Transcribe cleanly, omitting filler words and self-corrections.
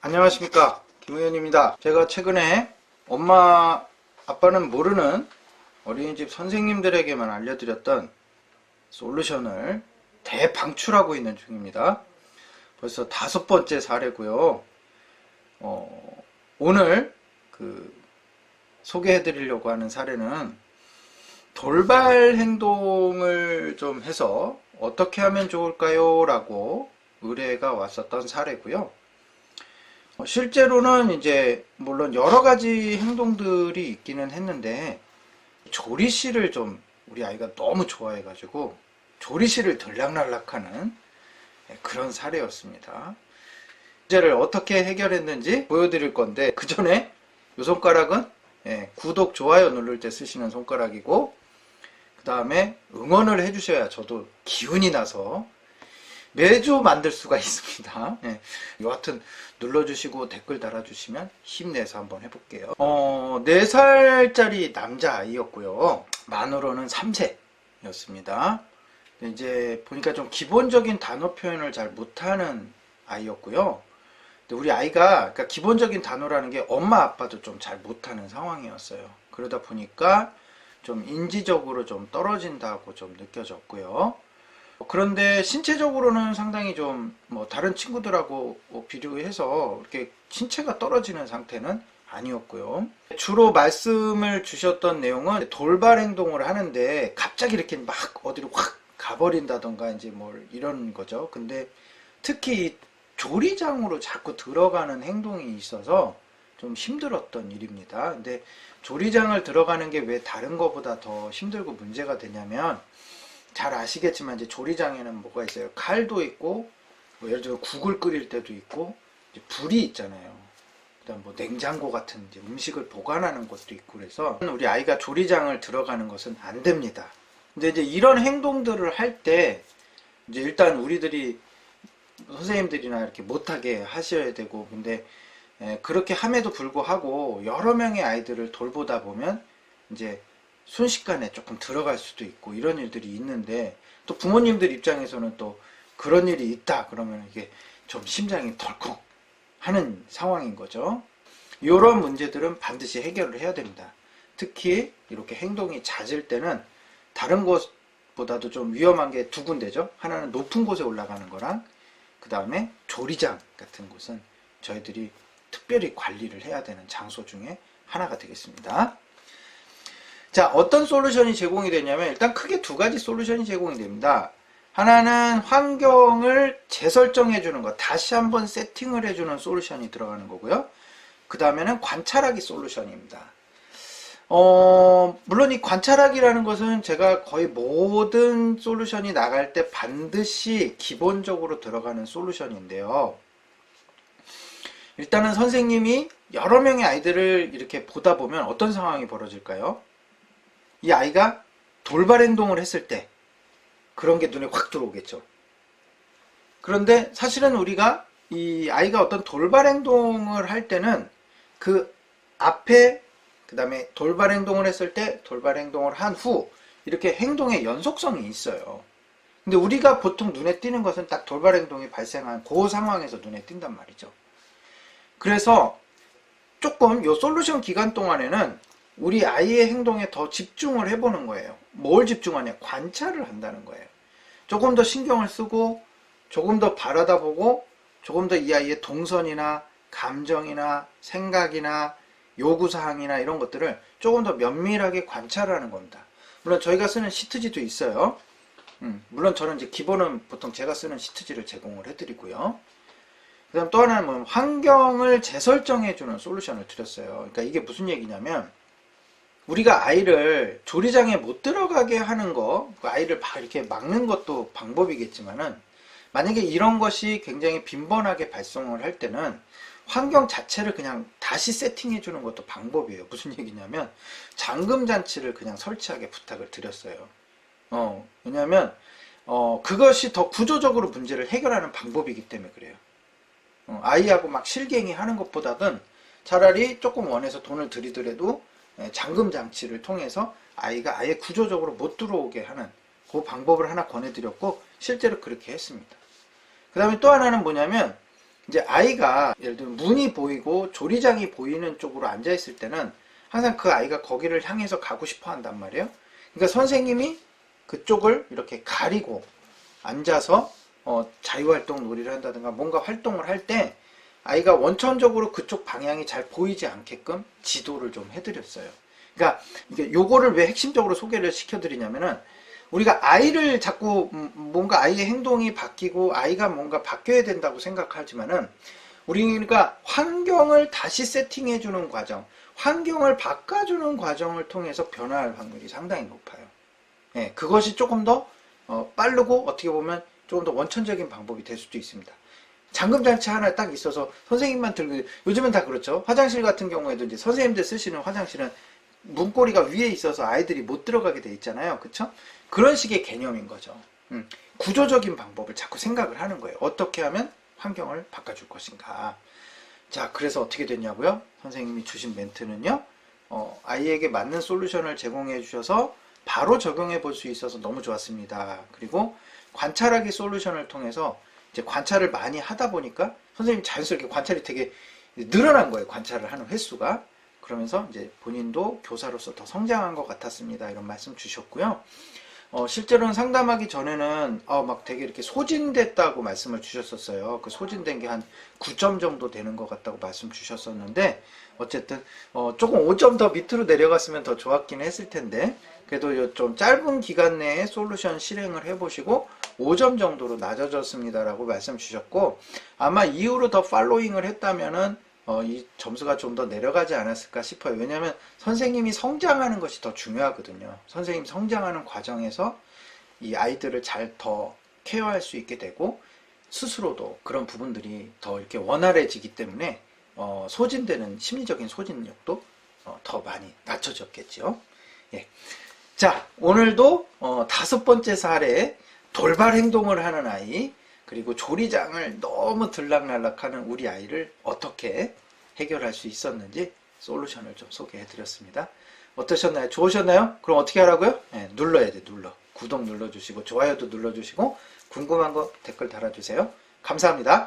안녕하십니까, 김우현입니다. 제가 최근에 엄마 아빠는 모르는 어린이집 선생님들에게만 알려드렸던 솔루션을 대방출하고 있는 중입니다. 벌써 5번째 사례고요. 오늘 소개해드리려고 하는 사례는 돌발 행동을 좀 해서 어떻게 하면 좋을까요? 라고 의뢰가 왔었던 사례고요. 실제로는 이제 물론 여러 가지 행동들이 있기는 했는데 조리실을 좀 우리 아이가 너무 좋아해 가지고 조리실을 들락날락하는 그런 사례였습니다. 문제를 어떻게 해결했는지 보여드릴 건데, 그 전에 이 손가락은 구독, 좋아요 누를 때 쓰시는 손가락이고, 그 다음에 응원을 해주셔야 저도 기운이 나서 매주 만들 수가 있습니다. 여하튼 눌러주시고 댓글 달아주시면 힘내서 한번 해볼게요. 4살짜리 남자아이였고요. 만으로는 3세였습니다. 이제 보니까 좀 기본적인 단어 표현을 잘 못하는 아이였고요. 근데 우리 아이가, 그러니까 기본적인 단어라는 게 엄마 아빠도 좀 잘 못하는 상황이었어요. 그러다 보니까 좀 인지적으로 좀 떨어진다고 좀 느껴졌고요. 그런데 신체적으로는 상당히 좀 다른 친구들하고 비교해서 이렇게 신체가 떨어지는 상태는 아니었고요. 주로 말씀을 주셨던 내용은 돌발 행동을 하는데 갑자기 이렇게 막 어디로 확 가버린다던가 이제 이런 거죠. 근데 특히 이 조리장으로 자꾸 들어가는 행동이 있어서 좀 힘들었던 일입니다. 근데 조리장을 들어가는 게 왜 다른 것보다 더 힘들고 문제가 되냐면, 잘 아시겠지만 이제 조리장에는 뭐가 있어요? 칼도 있고, 예를 들어 국을 끓일 때도 있고, 이제 불이 있잖아요. 그다음 냉장고 같은 이제 음식을 보관하는 것도 있고, 그래서 우리 아이가 조리장을 들어가는 것은 안 됩니다. 근데 이제 이런 행동들을 할 때 이제 일단 우리들이 선생님들이나 이렇게 못하게 하셔야 되고, 근데 그렇게 함에도 불구하고 여러 명의 아이들을 돌보다 보면 이제 순식간에 조금 들어갈 수도 있고 이런 일들이 있는데, 또 부모님들 입장에서는 또 그런 일이 있다 그러면 이게 좀 심장이 덜컥 하는 상황인 거죠. 이런 문제들은 반드시 해결을 해야 됩니다. 특히 이렇게 행동이 잦을 때는 다른 곳보다도 좀 위험한 게 두 군데죠. 하나는 높은 곳에 올라가는 거랑, 그 다음에 조리장 같은 곳은 저희들이 특별히 관리를 해야 되는 장소 중에 하나가 되겠습니다. 자, 어떤 솔루션이 제공이 되냐면, 일단 크게 2가지 솔루션이 제공이 됩니다. 하나는 환경을 재설정해 주는 것, 다시 한번 세팅을 해주는 솔루션이 들어가는 거고요. 그 다음에는 관찰하기 솔루션입니다. 물론 이 관찰하기라는 것은 제가 거의 모든 솔루션이 나갈 때 반드시 기본적으로 들어가는 솔루션인데요. 일단은 선생님이 여러 명의 아이들을 이렇게 보다 보면 어떤 상황이 벌어질까요? 이 아이가 돌발 행동을 했을 때 그런 게 눈에 확 들어오겠죠. 그런데 사실은 우리가 이 아이가 어떤 돌발 행동을 할 때는 그 앞에, 그 다음에 돌발 행동을 했을 때, 돌발 행동을 한 후, 이렇게 행동의 연속성이 있어요. 근데 우리가 보통 눈에 띄는 것은 딱 돌발 행동이 발생한 그 상황에서 눈에 띈단 말이죠. 그래서 조금 이 솔루션 기간 동안에는 우리 아이의 행동에 더 집중을 해보는 거예요. 뭘 집중하냐? 관찰을 한다는 거예요. 조금 더 신경을 쓰고, 조금 더 바라다 보고, 조금 더 이 아이의 동선이나 감정이나 생각이나 요구사항이나 이런 것들을 조금 더 면밀하게 관찰하는 겁니다. 물론 저희가 쓰는 시트지도 있어요. 물론 저는 이제 기본은 보통 제가 쓰는 시트지를 제공을 해드리고요. 그 다음 또 하나는 환경을 재설정해주는 솔루션을 드렸어요. 그러니까 이게 무슨 얘기냐면, 우리가 아이를 조리장에 못 들어가게 하는 거, 아이를 막 이렇게 막는 것도 방법이겠지만은, 만약에 이런 것이 굉장히 빈번하게 발생을 할 때는 환경 자체를 그냥 다시 세팅해 주는 것도 방법이에요. 무슨 얘기냐면, 잠금 장치를 그냥 설치하게 부탁을 드렸어요. 왜냐하면 그것이 더 구조적으로 문제를 해결하는 방법이기 때문에 그래요. 아이하고 막 실갱이 하는 것보다는 차라리 조금 원해서 돈을 들이더라도 잠금 장치를 통해서 아이가 아예 구조적으로 못 들어오게 하는 그 방법을 하나 권해드렸고, 실제로 그렇게 했습니다. 그 다음에 또 하나는 뭐냐면, 이제 아이가 예를 들면 문이 보이고 조리장이 보이는 쪽으로 앉아 있을 때는 항상 그 아이가 거기를 향해서 가고 싶어 한단 말이에요. 그러니까 선생님이 그쪽을 이렇게 가리고 앉아서 자유활동 놀이를 한다든가 뭔가 활동을 할 때 아이가 원천적으로 그쪽 방향이 잘 보이지 않게끔 지도를 좀 해드렸어요. 그러니까 이게 요거를 왜 핵심적으로 소개를 시켜드리냐면은 우리가 아이를 자꾸 뭔가 아이의 행동이 바뀌고 아이가 뭔가 바뀌어야 된다고 생각하지만은 우리가 환경을 다시 세팅해주는 과정, 환경을 바꿔주는 과정을 통해서 변화할 확률이 상당히 높아요. 예, 그것이 조금 더 빠르고 어떻게 보면 조금 더 원천적인 방법이 될 수도 있습니다. 잠금장치 하나 딱 있어서 선생님만 들고, 요즘은 다 그렇죠. 화장실 같은 경우에도 이제 선생님들 쓰시는 화장실은 문고리가 위에 있어서 아이들이 못 들어가게 돼 있잖아요. 그쵸? 그런 식의 개념인 거죠. 구조적인 방법을 자꾸 생각을 하는 거예요. 어떻게 하면 환경을 바꿔줄 것인가. 자, 그래서 어떻게 됐냐고요? 선생님이 주신 멘트는요, 아이에게 맞는 솔루션을 제공해 주셔서 바로 적용해 볼 수 있어서 너무 좋았습니다. 그리고 관찰하기 솔루션을 통해서 이제 관찰을 많이 하다 보니까 선생님이 자연스럽게 관찰이 되게 늘어난 거예요. 관찰을 하는 횟수가. 그러면서 이제 본인도 교사로서 더 성장한 것 같았습니다. 이런 말씀 주셨고요. 실제로는 상담하기 전에는 막 되게 이렇게 소진됐다고 말씀을 주셨었어요. 그 소진된 게 한 9점 정도 되는 것 같다고 말씀 주셨었는데 어쨌든 조금 5점 더 밑으로 내려갔으면 더 좋았긴 했을 텐데 그래도 좀 짧은 기간 내에 솔루션 실행을 해보시고 5점 정도로 낮아졌습니다라고 말씀 주셨고 아마 이후로 더 팔로잉을 했다면은 이 점수가 좀 더 내려가지 않았을까 싶어요. 왜냐하면 선생님이 성장하는 것이 더 중요하거든요. 선생님 성장하는 과정에서 이 아이들을 잘 더 케어할 수 있게 되고 스스로도 그런 부분들이 더 이렇게 원활해지기 때문에 소진되는 심리적인 소진력도 더 많이 낮춰졌겠죠. 예. 자, 오늘도 5번째 사례 돌발 행동을 하는 아이 그리고 조리장을 너무 들락날락하는 우리 아이를 어떻게 해결할 수 있었는지 솔루션을 좀 소개해 드렸습니다. 어떠셨나요? 좋으셨나요? 그럼 어떻게 하라고요? 네, 눌러야 돼, 눌러. 구독 눌러주시고 좋아요도 눌러주시고 궁금한 거 댓글 달아주세요. 감사합니다.